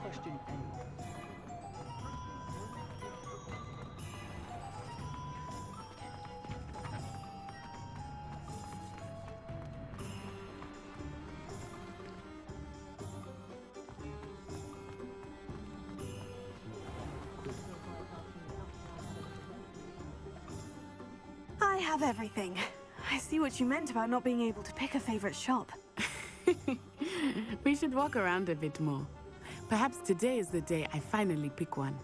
question anyone. I have everything. I see what you meant about not being able to pick a favorite shop. We should walk around a bit more. Perhaps today is the day I finally pick one.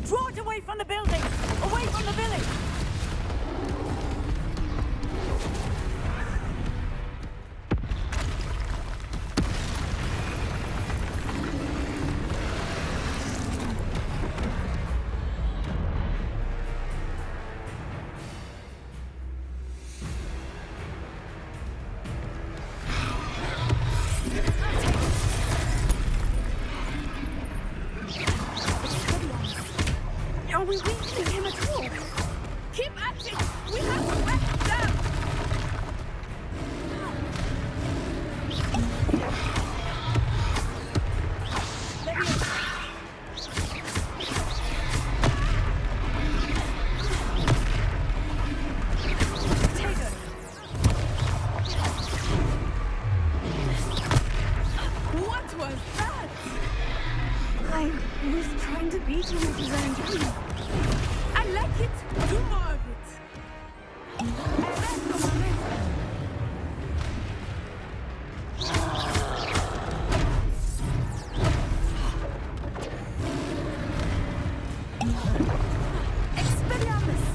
Draw it away from the building! Away from the village! Are we weakening him at all? Keep at it! We have to back him down! What was that? I was trying to beat him with his own game. I like it! Do more of it! Expelliarmus!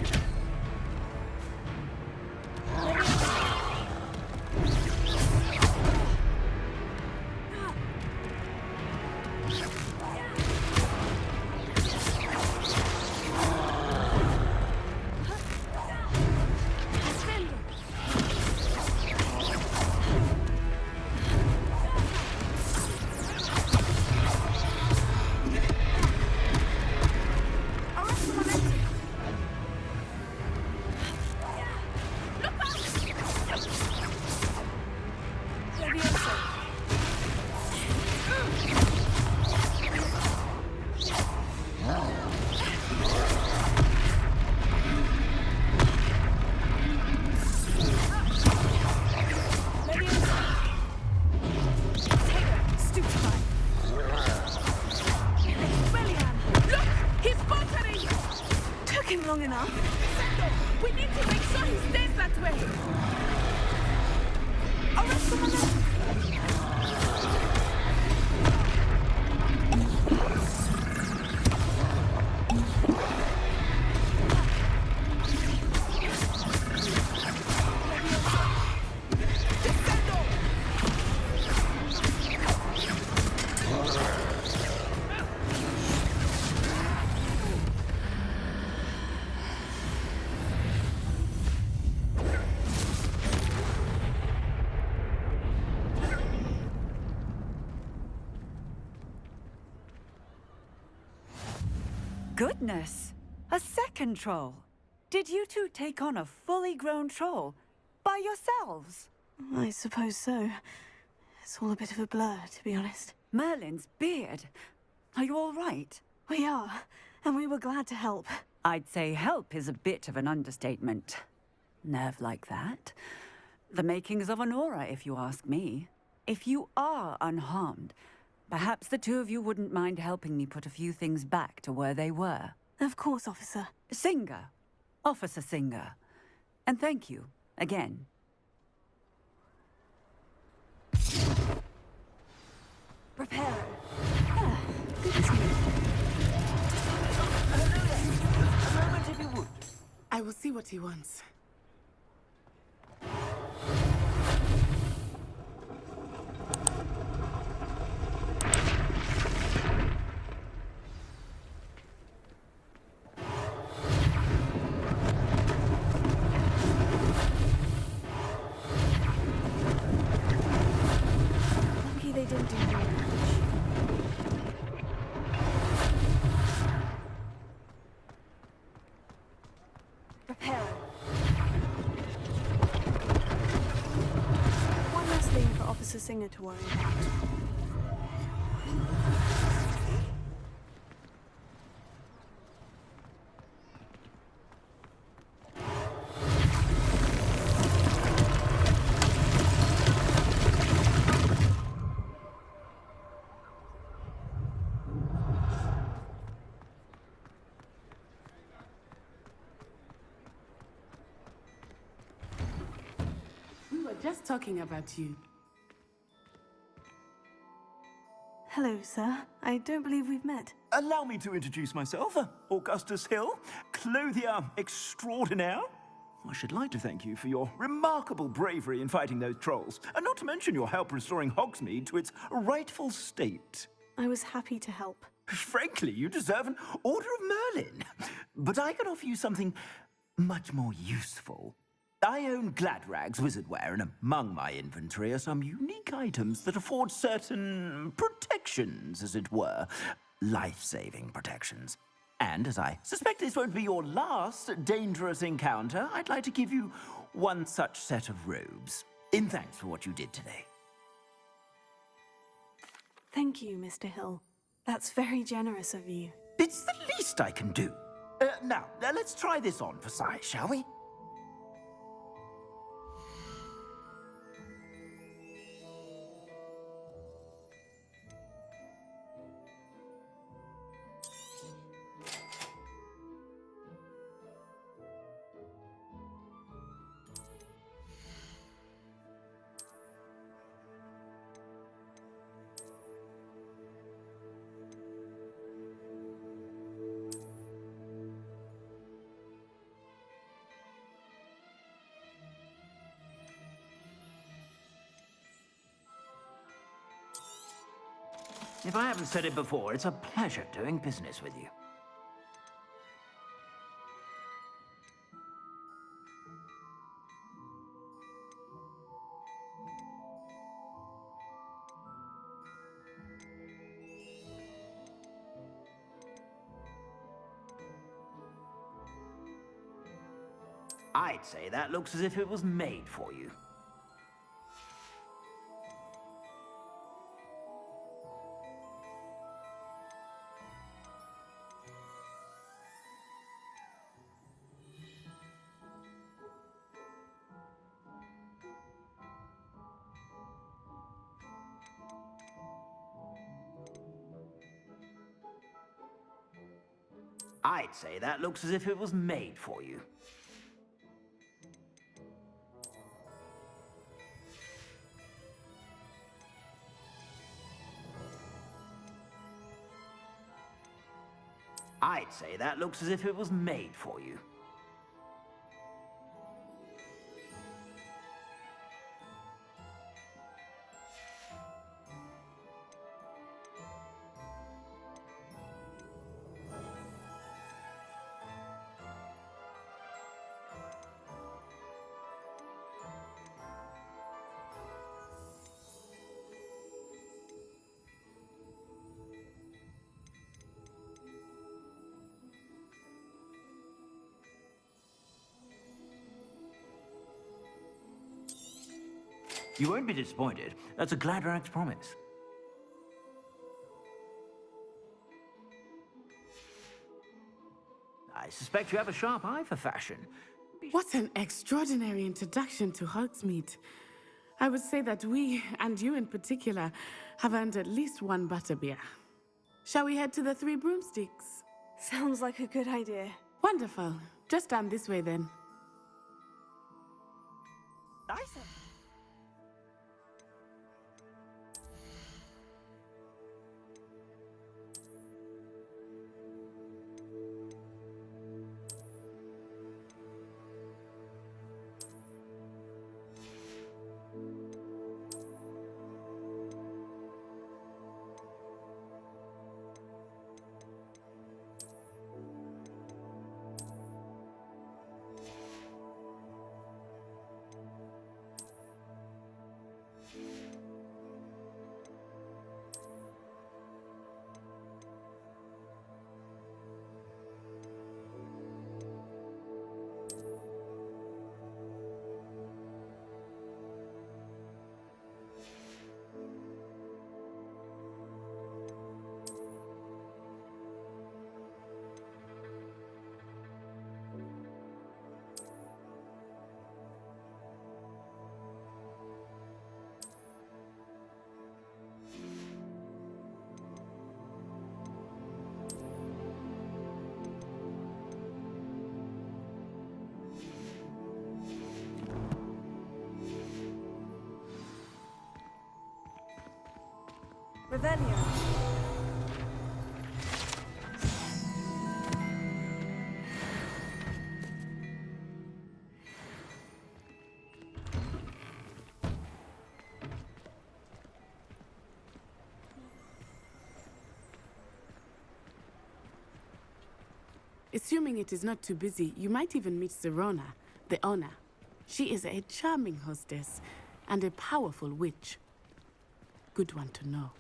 Long enough. We need to make sure he stays that way. Arrest the momentum. Goodness! A second troll! Did you two take on a fully grown troll? By yourselves? I suppose so. It's all a bit of a blur, to be honest. Merlin's beard. Are you all right? We are, and we were glad to help. I'd say help is a bit of an understatement. Nerve like that. The makings of an aura, if you ask me. If you are unharmed, perhaps the two of you wouldn't mind helping me put a few things back to where they were. Of course, officer. Singer. Officer Singer. And thank you, again. Prepare. Good as new. A moment if you would. I will see what he wants. Hill. One last thing for Officer Singer to worry about. We were just talking about you. Hello, sir. I don't believe we've met. Allow me to introduce myself, Augustus Hill, clothier extraordinaire. I should like to thank you for your remarkable bravery in fighting those trolls, and not to mention your help restoring Hogsmeade to its rightful state. I was happy to help. Frankly, you deserve an Order of Merlin. But I can offer you something much more useful. I own Gladrag's wizardware, and among my inventory are some unique items that afford certain protections, as it were. Life-saving protections. And as I suspect this won't be your last dangerous encounter, I'd like to give you one such set of robes, in thanks for what you did today. Thank you, Mr. Hill. That's very generous of you. It's the least I can do. Now, let's try this on for size, shall we? If I haven't said it before, it's a pleasure doing business with you. I'd say that looks as if it was made for you. I'd say that looks as if it was made for you. I'd say that looks as if it was made for you. You won't be disappointed. That's a Gladrag's promise. I suspect you have a sharp eye for fashion. What an extraordinary introduction to Hogsmeade. I would say that we, and you in particular, have earned at least one butterbeer. Shall we head to the Three Broomsticks? Sounds like a good idea. Wonderful. Just down this way then. Nice. Revelio. Assuming it is not too busy, you might even meet Sirona, the owner. She is a charming hostess and a powerful witch. Good one to know.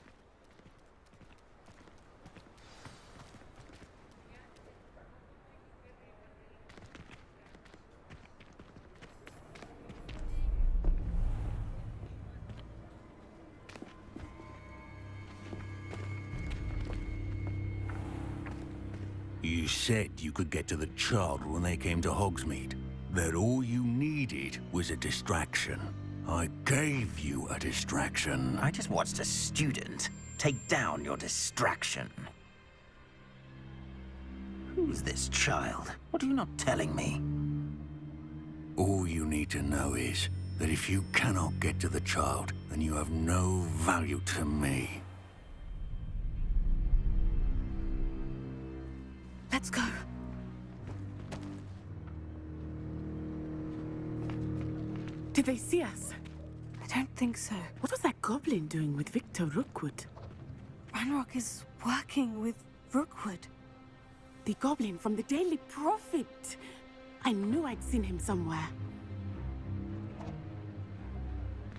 You said you could get to the child when they came to Hogsmeade. That all you needed was a distraction. I gave you a distraction. I just watched a student take down your distraction. Who's this child? What are you not telling me? All you need to know is that if you cannot get to the child, then you have no value to me. Let's go. Did they see us? I don't think so. What was that goblin doing with Victor Rookwood? Ranrock is working with Rookwood. The goblin from the Daily Prophet. I knew I'd seen him somewhere.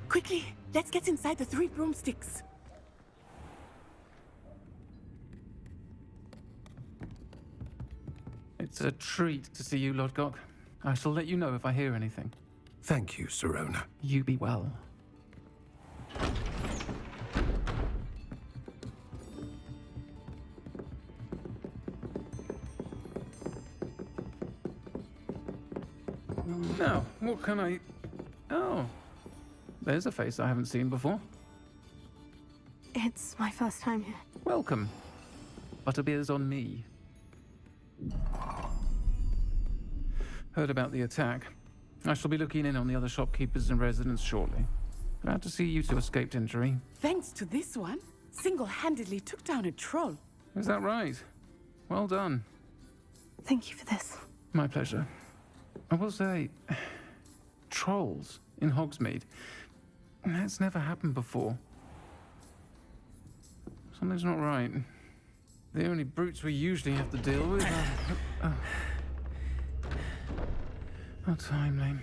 Quickly, let's get inside the 3 broomsticks. It's a treat to see you, Lodgok. I shall let you know if I hear anything. Thank you, Sirona. You be well. Now, what can I... Oh, there's a face I haven't seen before. It's my first time here. Welcome. Butterbeer's on me. Heard about the attack. I shall be looking in on the other shopkeepers and residents shortly. Glad to see you two escaped injury. Thanks to this one, single-handedly took down a troll. Is that right? Well done. Thank you for this. My pleasure. I will say, trolls in Hogsmeade. That's never happened before. Something's not right. The only brutes we usually have to deal with are... How timely.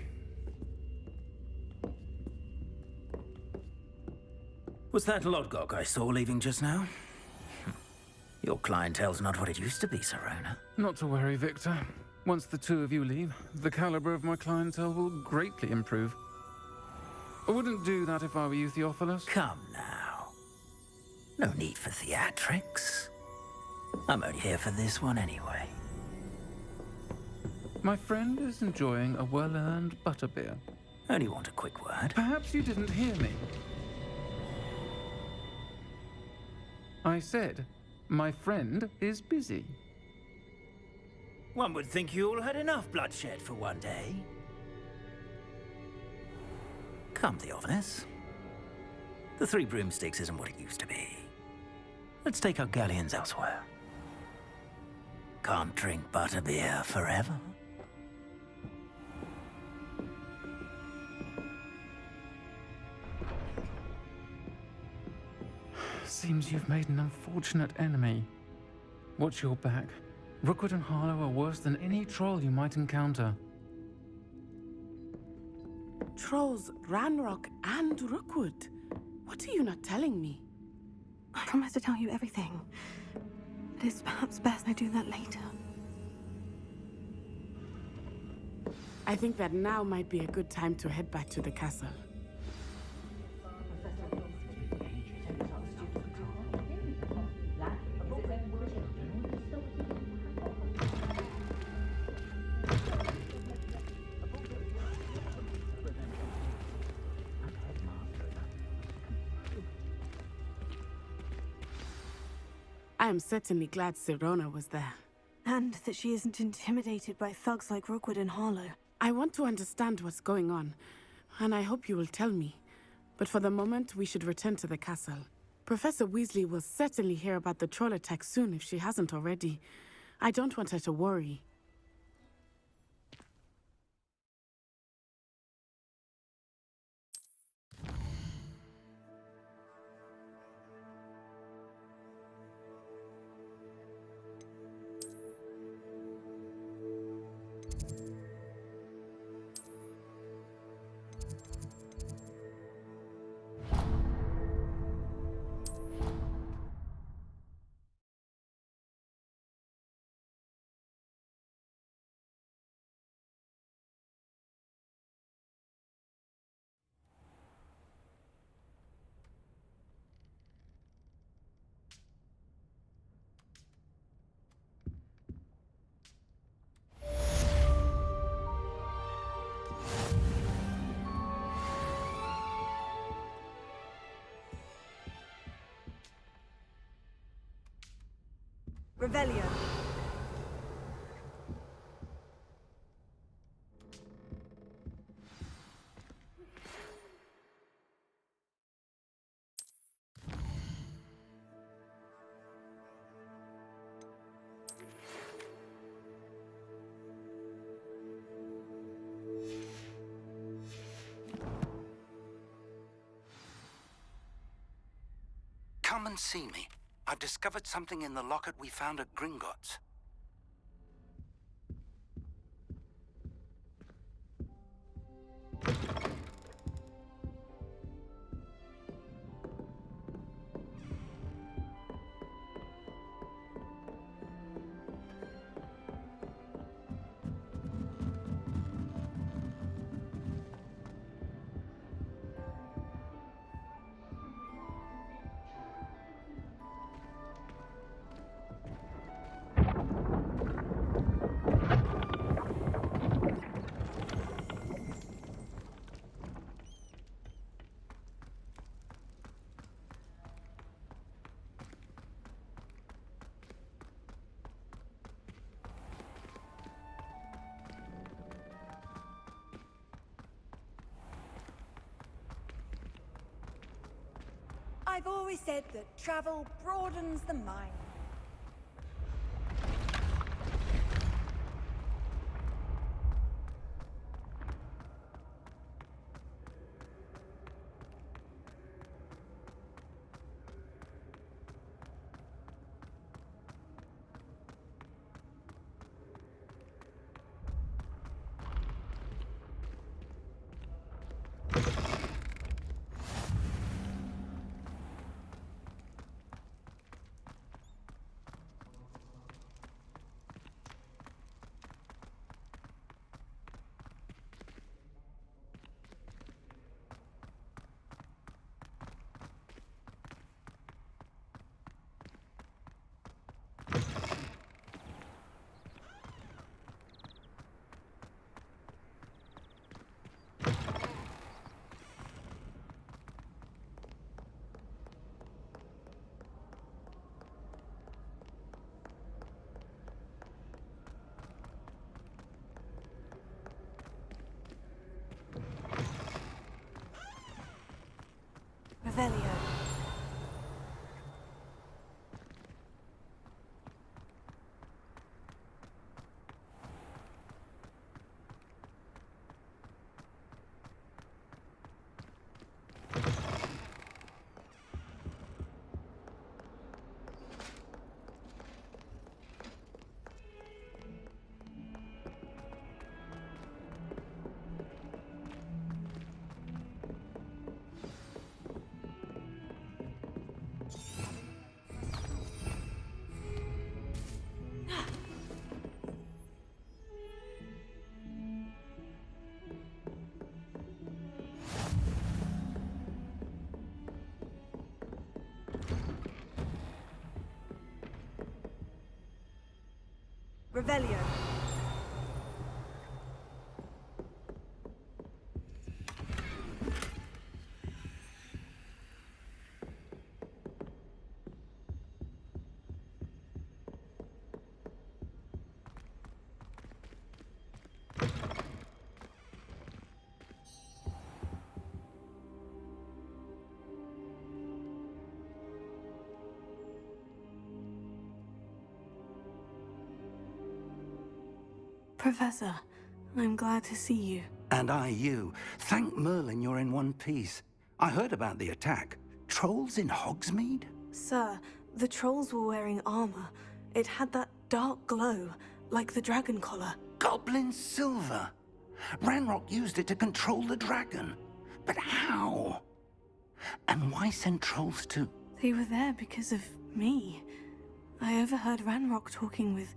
Was that Lodgok I saw leaving just now? Your clientele's not what it used to be, Sirona. Not to worry, Victor. Once the two of you leave, the caliber of my clientele will greatly improve. I wouldn't do that if I were you, Theophilus. Come now. No need for theatrics. I'm only here for this one anyway. My friend is enjoying a well-earned butterbeer. Only want a quick word. Perhaps you didn't hear me. I said, my friend is busy. One would think you all had enough bloodshed for one day. Come, Theophilus. The 3 broomsticks isn't what it used to be. Let's take our galleons elsewhere. Can't drink butterbeer forever. Seems you've made an unfortunate enemy. Watch your back. Rookwood and Harlow are worse than any troll you might encounter. Trolls, Ranrock, and Rookwood. What are you not telling me? I promise to tell you everything. It is perhaps best I do that later. I think that now might be a good time to head back to the castle. I am certainly glad Sirona was there. And that she isn't intimidated by thugs like Rookwood and Harlow. I want to understand what's going on, and I hope you will tell me. But for the moment, we should return to the castle. Professor Weasley will certainly hear about the troll attack soon if she hasn't already. I don't want her to worry. Revelio. Come and see me. I've discovered something in the locket we found at Gringotts. I've always said that travel broadens the mind. Revelio. Revelio. Professor, I'm glad to see you. And I you. Thank Merlin you're in one piece. I heard about the attack. Trolls in Hogsmeade? Sir, the trolls were wearing armor. It had that dark glow, like the dragon collar. Goblin silver. Ranrock used it to control the dragon. But how? And why send trolls to... They were there because of me. I overheard Ranrock talking with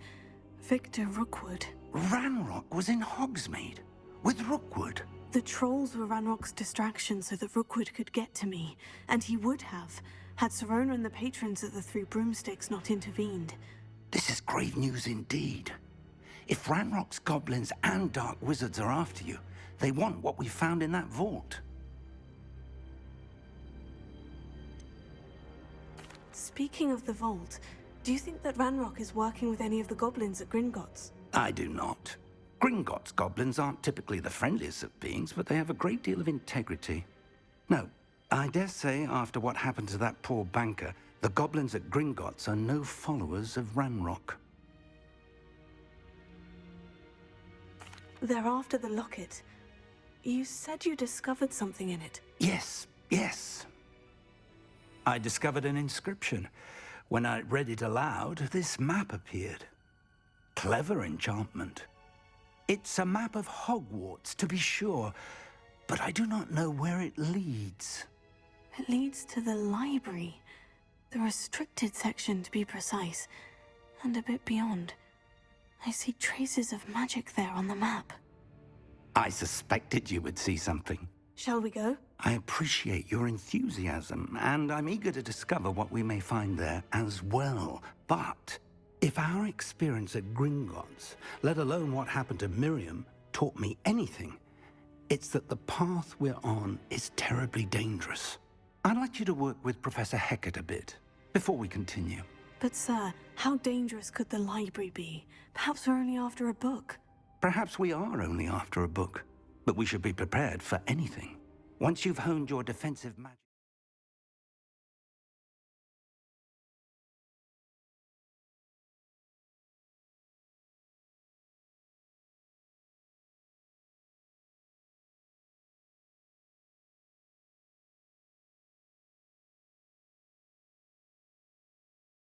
Victor Rookwood. Ranrock was in Hogsmeade with Rookwood. The trolls were Ranrock's distraction so that Rookwood could get to me, and he would have, had Sirona and the patrons of the Three Broomsticks not intervened. This is grave news indeed. If Ranrock's goblins and dark wizards are after you, they want what we found in that vault. Speaking of the vault, do you think that Ranrock is working with any of the goblins at Gringotts? I do not. Gringotts goblins aren't typically the friendliest of beings, but they have a great deal of integrity. No, I dare say after what happened to that poor banker, the goblins at Gringotts are no followers of Ranrock. They're after the locket. You said you discovered something in it. Yes, yes. I discovered an inscription. When I read it aloud, this map appeared. Clever enchantment. It's a map of Hogwarts, to be sure, but I do not know where it leads. It leads to the library. The restricted section, to be precise, and a bit beyond. I see traces of magic there on the map. I suspected you would see something. Shall we go? I appreciate your enthusiasm, and I'm eager to discover what we may find there as well. But if our experience at Gringotts, let alone what happened to Miriam, taught me anything, it's that the path we're on is terribly dangerous. I'd like you to work with Professor Hecat a bit before we continue. But sir, how dangerous could the library be? Perhaps we're only after a book. Perhaps we are only after a book, but we should be prepared for anything. Once you've honed your defensive magic...